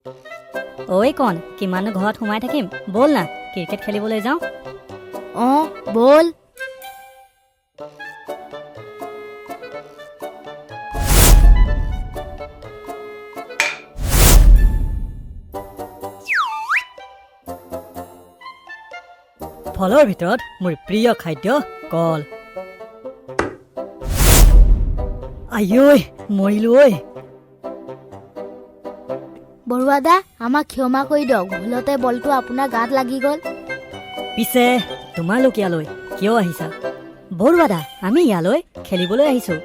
ঐ কণ কিমানো ঘৰত সোমাই থাকিম ব'ল না ক্ৰিকেট খেলিবলৈ যাওঁ বল ফলৰ ভিতৰত মোৰ প্ৰিয় খাদ্য কল আইঐ মৰিলো ঐ বৰুৱাদা আমাক ক্ষমা কৰি দিয়ক ভুলতে বলটো আপোনাৰ গাত লাগি গ'ল পিছে তোমালোক ইয়ালৈ কিয় আহিছা বৰুৱাদা আমি ইয়ালৈ খেলিবলৈ আহিছো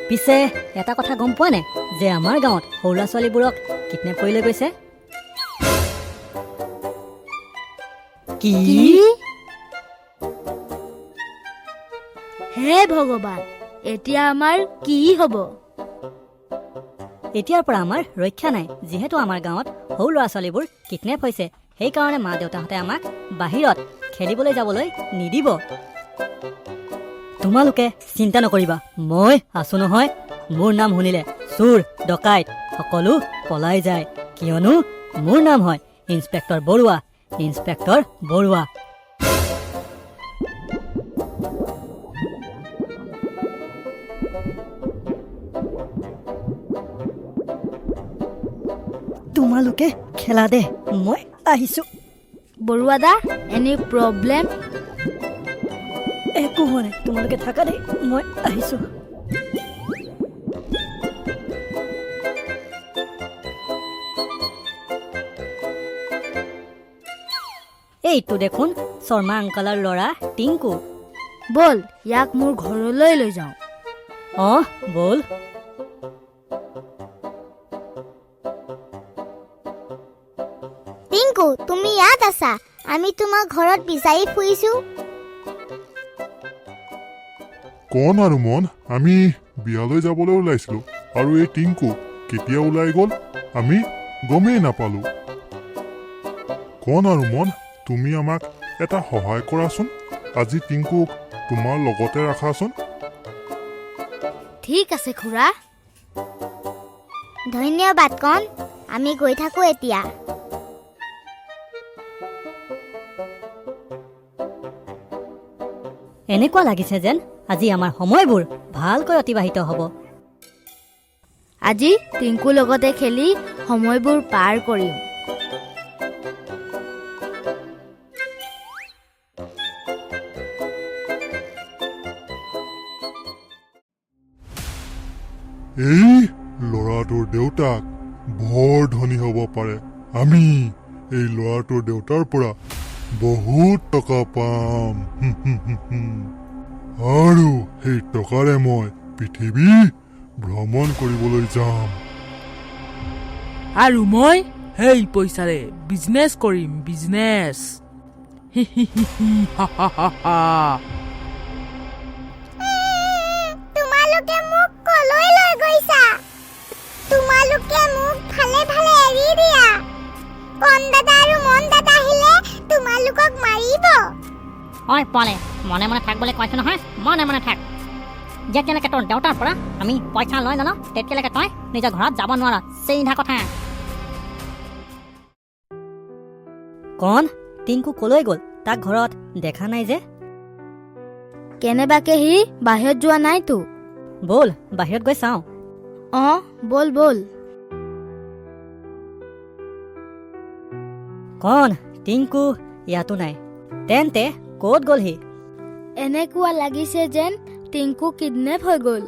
পিছে এটা কথা গম পোৱা নে যে আমাৰ গাঁৱত সৰু ল'ৰা ছোৱালীবোৰক কিডনেপ কৰি লৈ গৈছে কি হে ভগৱান এতিয়া আমাৰ কি হ'ব এতিয়াৰ পৰা আমাৰ ৰক্ষা নাই যিহেতু আমাৰ গাঁৱত সৰু ল'ৰা ছোৱালীবোৰ কিডনেপ হৈছে সেইকাৰণে মা দেউতাহঁতে আমাক বাহিৰত খেলিবলৈ যাবলৈ নিদিব তোমালোকে চিন্তা নকৰিবা মই আছো নহয় মোৰ নাম শুনিলে চোৰ ডকাইত সকলো পলাই যায় কিয়নো মোৰ নাম হয় ইন্সপেক্টৰ বৰুৱা তোমালোকে খেলা দে মই আহিছো বৰুৱাদা এনি প্ৰব্লেম একো হোৱা নাই তোমালোকে থাকা দেই মই আহিছো এইটো দেখোন শৰ্মা আংকালৰ ল'ৰা টিংকু বল ইয়াক মোৰ ঘৰলৈ লৈ যাওঁ বল টিংকু তুমি ইয়াত আছা আমি তোমাক ঘৰত বিচাৰি ফুৰিছো কণ আৰু মন আমি বিয়ালৈ যাবলৈ ওলাইছিলো আৰু এই টিংকু কেতিয়া ওলাই গ'ল আমি গমেই নাপালো কণ আৰু মন তুমি আমাক এটা সহায় কৰাচোন আজি টিংকুক তোমাৰ লগতে ৰাখাচোন ঠিক আছে খুৰা ধন্যবাদ কণ আমি গৈ থাকো এতিয়া এনেকুৱা লাগিছে যেন আজি আমাৰ সময়বোৰ ভালকৈ অতিবাহিত হ'ব আজি টিংকুৰ লগতে খেলি সময়বোৰ পাৰ কৰিম এই ল'ৰাটোৰ দেউতাক বৰ ধনী হ'ব পাৰে আমি এই ল'ৰাটোৰ দেউতাৰ পৰা বহুত টকা পাম আৰু সেই টকাৰে মই পৃথিৱী ভ্ৰমণ কৰিবলৈ যাম আৰু মই সেই পইচাৰে বিজনেছ কৰিম বিজনেছ তোমালোকে মোক কলৈ লৈ গৈছা তোমালোকে মোক ভালে ভালে এৰি দিয়া কণ দাদা আৰু মন দাদা আহিলে তোমালোকক মাৰিব ঐ পলে মনে মনে থাক বুলি কৈছো নহয় মনে মনে থাক যেতিয়ালৈকে তোৰ দেউতাৰ পৰা আমি পইচা লৈ জানো তেতিয়ালৈকে তই নিজৰ ঘৰত যাব নোৱাৰ চিধা কথা কণ টিংকু কলৈ গ'ল তাক ঘৰত দেখা নাই যে কেনেবাকে সি বাহিৰত যোৱা নাইতো ব'ল বাহিৰত গৈ চাওঁ বল বল কণ টিংকু ইয়াতো নাই তেন্তে ক'ত গ'ল সি এনেকুৱা লাগিছে যেন টিংকু কিডনেপ হৈ গ'ল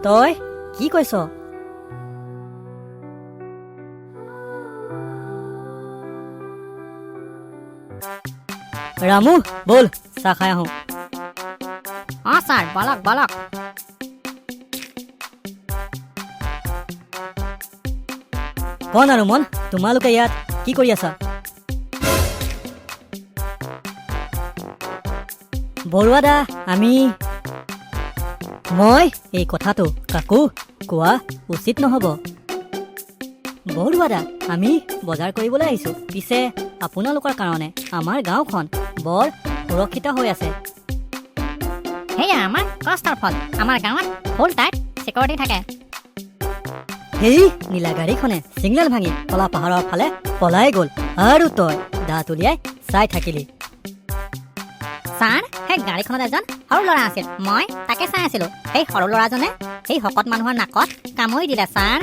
তই কি কৈছ ৰামু ব'ল চাহ খাই আহোঁ ছাৰ বলক বলক কণ আৰু মন তোমালোকে ইয়াত কি কৰি আছা বৰুৱাদা মই এই কথাটো কাকো কোৱা উচিত নহ'ব বৰুৱাদা আমি বজাৰ কৰিবলৈ আহিছোঁ পিছে আপোনালোকৰ কাৰণে আমাৰ গাঁওখন বৰ সুৰক্ষিত হৈ আছে সেয়া আমাৰ কষ্টৰ ফল আমাৰ গাঁৱত ফুল টাইট চিকিউৰিটি থাকে সেই নীলা গাড়ীখনে চিগনেল ভাঙি কলা পাহাৰৰ ফালে পলাই গ'ল আৰু তই দাঁত উলিয়াই চাই থাকিলি। ছাৰ সেই গাড়ীখনত এজন সৰু ল'ৰা আছিল, মই তাকে চাই আছিলো। সেই সৰু ল'ৰাজনে সেই শকত মানুহৰ নাকত কামুৰি দিলে ছাৰ।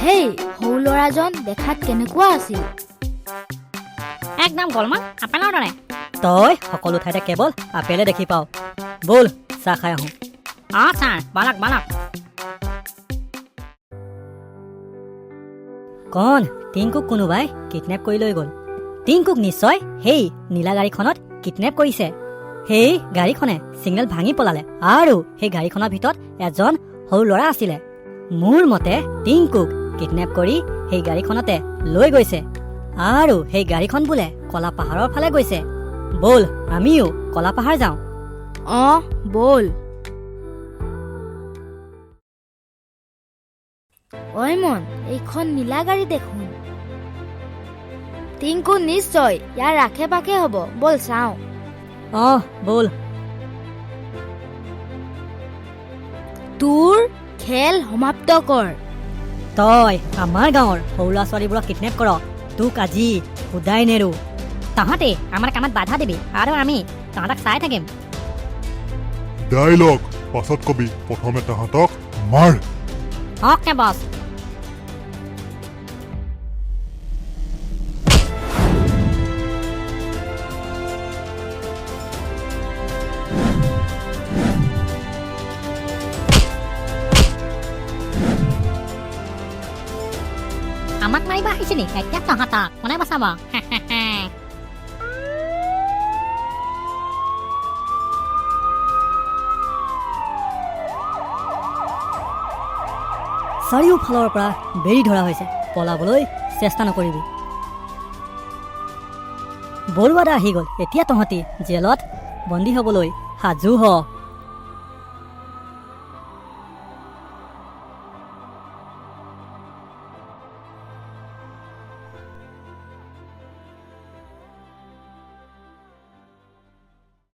হেই, সৰু ল'ৰাজন দেখাত কেনেকুৱা আছিল? একদম গোলমাল আপেলৰ দৰে। তই সকলো ঠাইতে কেৱল আপেলে দেখি পাওঁ। ব'ল চাহ খাই আহোঁ। অঁ ছাৰ, বলক বলক। কণ টিংকুক কোনোবাই কিডনেপ কৰি লৈ গ'ল। টিংকুক নিশ্চয় সেই নীলা গাড়ীখনত কিডনেপ কৰিছে। সেই গাড়ীখনে চিগনেল ভাঙি পলালে আৰু সেই গাড়ীখনৰ ভিতৰত এজন সৰু ল'ৰা আছিলে। মোৰ মতে টিংকুক কিডনেপ কৰি সেই গাড়ীখনতে লৈ গৈছে আৰু সেই গাড়ীখন বোলে কলা পাহাৰৰ ফালে গৈছে। ব'ল আমিও কলা পাহাৰ যাওঁ। অঁ ব'ল। ঐ মন, এইখন নীলা গাড়ী দেখোন। টিংকু নিশ্চয় ইয়াৰ আশে পাশে হ'ব, ব'ল চাওঁ। অঁ ব'ল। তোৰ খেল সমাপ্ত কৰ। তই আমাৰ গাঁৱৰ সৰু ল'ৰা ছোৱালীবোৰক কিডনেপ কৰ, তোক আজি সুদাই নেৰো। তহঁতে আমাৰ কামত বাধা দিবি আৰু আমি তহঁতক চাই থাকিম। ডাইলগ পাছত কবি, প্ৰথমে তাহাঁতক মাৰ। অ'কে বছ। আমাক মাৰিব আহিছিলি, এতিয়া তহঁতক কোনে বচাব? চাৰিওফালৰ পৰা বেৰি ধৰা হৈছে, পলাবলৈ চেষ্টা নকৰিবি। বৰুৱাদা আহি গ'ল, এতিয়া তহঁতি জেলত বন্দী হ'বলৈ সাজু হ।